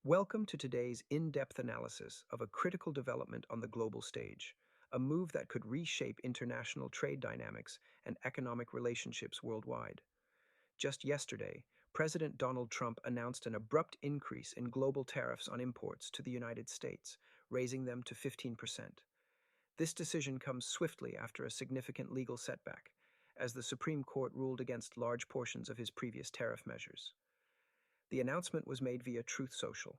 Welcome to today's in-depth analysis of a critical development on the global stage, a move that could reshape international trade dynamics and economic relationships worldwide. Just yesterday, President Donald Trump announced an abrupt increase in global tariffs on imports to the United States, raising them to 15%. This decision comes swiftly after a significant legal setback, as the Supreme Court ruled against large portions of his previous tariff measures. The announcement was made via Truth Social,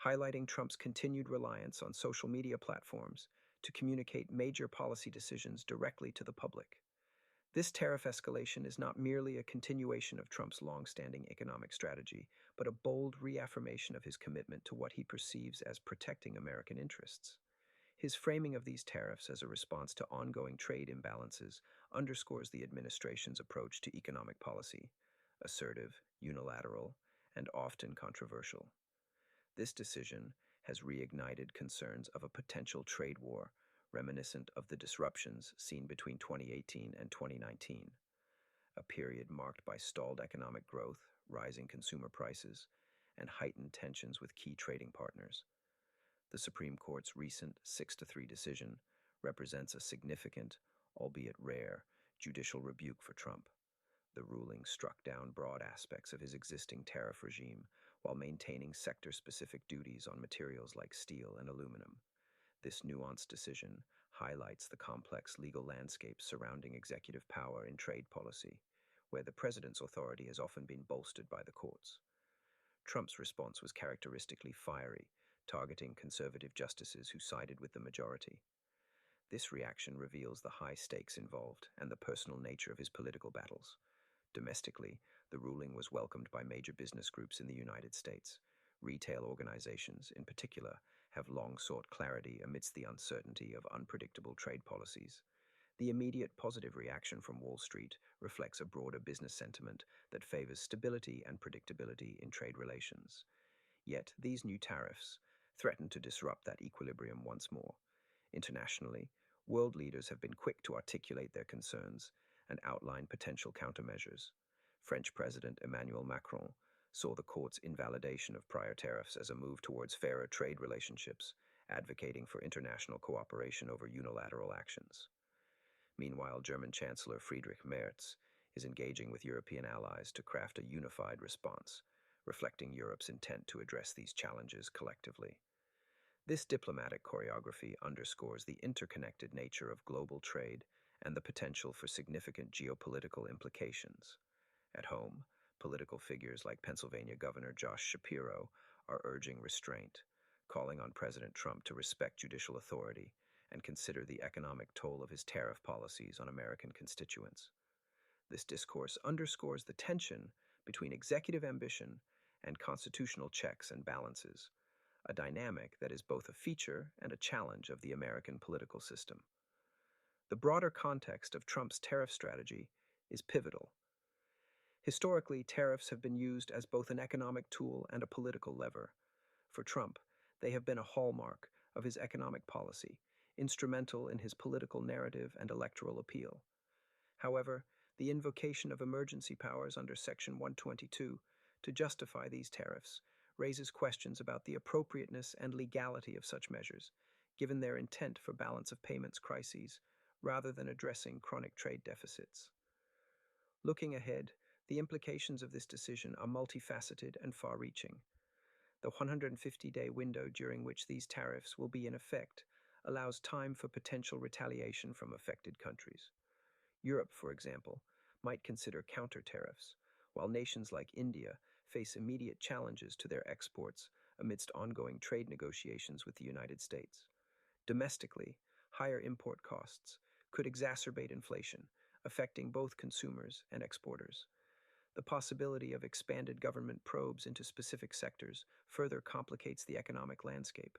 highlighting Trump's continued reliance on social media platforms to communicate major policy decisions directly to the public. This tariff escalation is not merely a continuation of Trump's long-standing economic strategy, but a bold reaffirmation of his commitment to what he perceives as protecting American interests. His framing of these tariffs as a response to ongoing trade imbalances underscores the administration's approach to economic policy: assertive, unilateral, and often controversial. This decision has reignited concerns of a potential trade war, reminiscent of the disruptions seen between 2018 and 2019, a period marked by stalled economic growth, rising consumer prices, and heightened tensions with key trading partners. The Supreme Court's recent 6-3 decision represents a significant, albeit rare, judicial rebuke for Trump. The ruling struck down broad aspects of his existing tariff regime while maintaining sector-specific duties on materials like steel and aluminum. This nuanced decision highlights the complex legal landscape surrounding executive power in trade policy, where the president's authority has often been bolstered by the courts. Trump's response was characteristically fiery, targeting conservative justices who sided with the majority. This reaction reveals the high stakes involved and the personal nature of his political battles. Domestically, the ruling was welcomed by major business groups in the United States. Retail organizations, in particular, have long sought clarity amidst the uncertainty of unpredictable trade policies. The immediate positive reaction from Wall Street reflects a broader business sentiment that favors stability and predictability in trade relations. Yet, these new tariffs threaten to disrupt that equilibrium once more. Internationally, world leaders have been quick to articulate their concerns and outline potential countermeasures. French President Emmanuel Macron saw the court's invalidation of prior tariffs as a move towards fairer trade relationships, advocating for international cooperation over unilateral actions. Meanwhile, German Chancellor Friedrich Merz is engaging with European allies to craft a unified response, reflecting Europe's intent to address these challenges collectively. This diplomatic choreography underscores the interconnected nature of global trade and the potential for significant geopolitical implications. At home, political figures like Pennsylvania Governor Josh Shapiro are urging restraint, calling on President Trump to respect judicial authority and consider the economic toll of his tariff policies on American constituents. This discourse underscores the tension between executive ambition and constitutional checks and balances, a dynamic that is both a feature and a challenge of the American political system. The broader context of Trump's tariff strategy is pivotal. Historically, tariffs have been used as both an economic tool and a political lever. For Trump, they have been a hallmark of his economic policy, instrumental in his political narrative and electoral appeal. However, the invocation of emergency powers under Section 122 to justify these tariffs raises questions about the appropriateness and legality of such measures, given their intent for balance of payments crises rather than addressing chronic trade deficits. Looking ahead, the implications of this decision are multifaceted and far-reaching. The 150-day window during which these tariffs will be in effect allows time for potential retaliation from affected countries. Europe, for example, might consider counter-tariffs, while nations like India face immediate challenges to their exports amidst ongoing trade negotiations with the United States. Domestically, higher import costs could exacerbate inflation, affecting both consumers and exporters. The possibility of expanded government probes into specific sectors further complicates the economic landscape.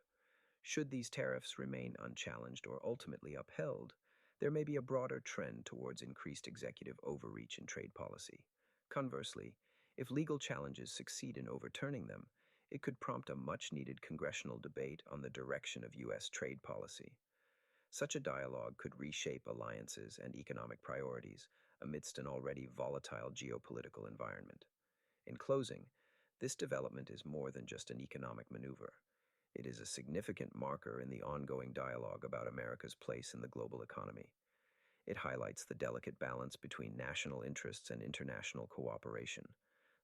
Should these tariffs remain unchallenged or ultimately upheld, there may be a broader trend towards increased executive overreach in trade policy. Conversely, if legal challenges succeed in overturning them, it could prompt a much-needed congressional debate on the direction of U.S. trade policy. Such a dialogue could reshape alliances and economic priorities amidst an already volatile geopolitical environment. In closing, This development is more than just an economic maneuver. It is a significant marker in the ongoing dialogue about America's place in the global economy. It highlights the delicate balance between national interests and international cooperation,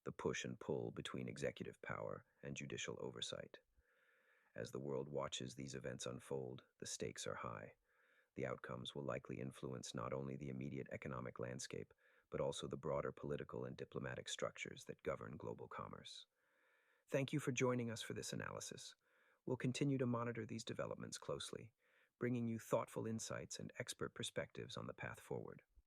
the push and pull between executive power and judicial oversight. As the world watches these events unfold, the stakes are high. The outcomes will likely influence not only the immediate economic landscape, but also the broader political and diplomatic structures that govern global commerce. Thank you for joining us for this analysis. We'll continue to monitor these developments closely, bringing you thoughtful insights and expert perspectives on the path forward.